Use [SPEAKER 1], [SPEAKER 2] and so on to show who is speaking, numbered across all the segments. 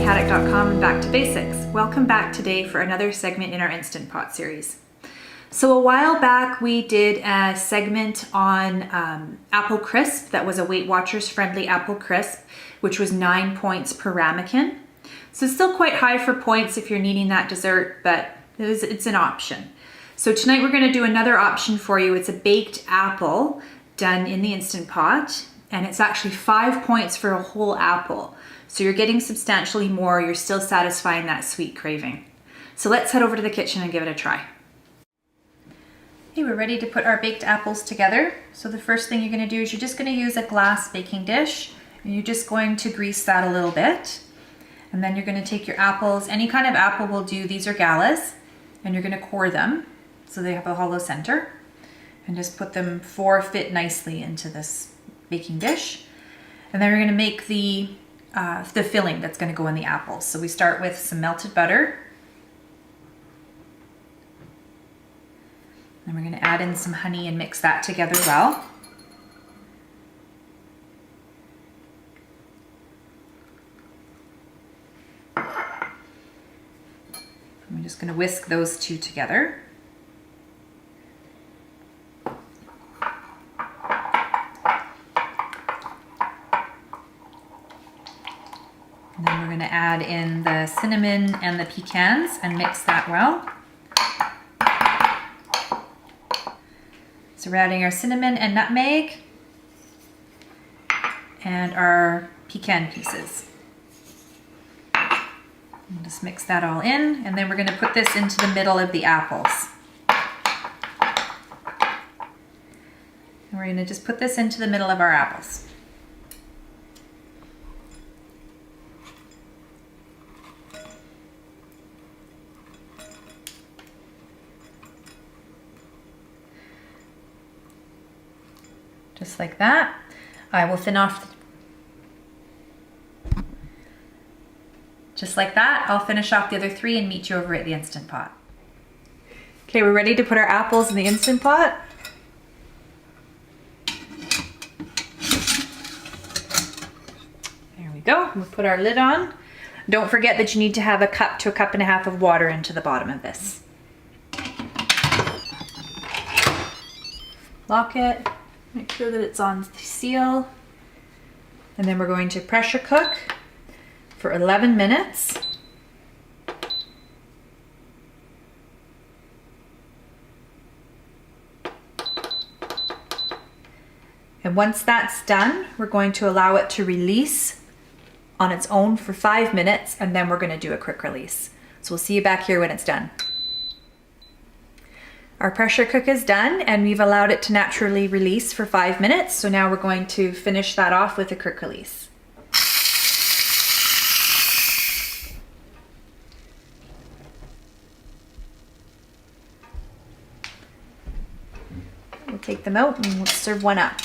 [SPEAKER 1] CravenHaddock.com and back to basics. Welcome back today for another segment in our Instant Pot series. So a while back we did a segment on apple crisp that was a Weight Watchers friendly apple crisp, which was 9 points per ramekin. So it's still quite high for points if you're needing that dessert, but it's an option. So tonight we're going to do another option for you. It's a baked apple done in the Instant Pot, and it's actually 5 points for a whole apple. So you're getting substantially more, you're still satisfying that sweet craving. So let's head over to the kitchen and give it a try. Okay, we're ready to put our baked apples together. So the first thing you're going to do is you're just going to use a glass baking dish, and you're just going to grease that a little bit. And then you're going to take your apples, any kind of apple will do, these are galas, and you're going to core them so they have a hollow center, and just put them fit nicely into this baking dish. And then we're going to make the filling that's going to go in the apples. So we start with some melted butter. And we're going to add in some honey and mix that together well. I'm just going to whisk those two together. And then we're going to add in the cinnamon and the pecans and mix that well. So we're adding our cinnamon and nutmeg and our pecan pieces. And just mix that all in, and then we're going to put this into the middle of the apples. And we're going to just put this into the middle of our apples. Just like that. I will Just like that, I'll finish off the other three and meet you over at the Instant Pot. Okay, we're ready to put our apples in the Instant Pot. There we go. We'll put our lid on. Don't forget that you need to have a cup to a cup and a half of water into the bottom of this. Lock it. Make sure that it's on the seal. And then we're going to pressure cook for 11 minutes. And once that's done, we're going to allow it to release on its own for 5 minutes, and then we're going to do a quick release. So we'll see you back here when it's done. Our pressure cook is done, and we've allowed it to naturally release for 5 minutes. So now we're going to finish that off with a quick release. We'll take them out and we'll serve one up.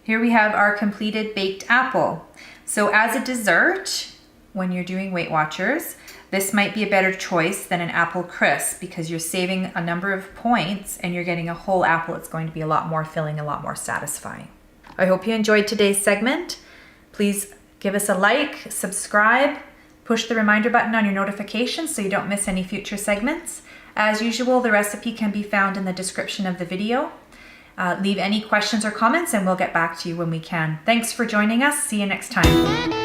[SPEAKER 1] Here we have our completed baked apple. So as a dessert, when you're doing Weight Watchers, this might be a better choice than an apple crisp because you're saving a number of points and you're getting a whole apple. It's going to be a lot more filling, a lot more satisfying. I hope you enjoyed today's segment. Please give us a like, subscribe, push the reminder button on your notifications so you don't miss any future segments. As usual, the recipe can be found in the description of the video. Leave any questions or comments and we'll get back to you when we can. Thanks for joining us. See you next time.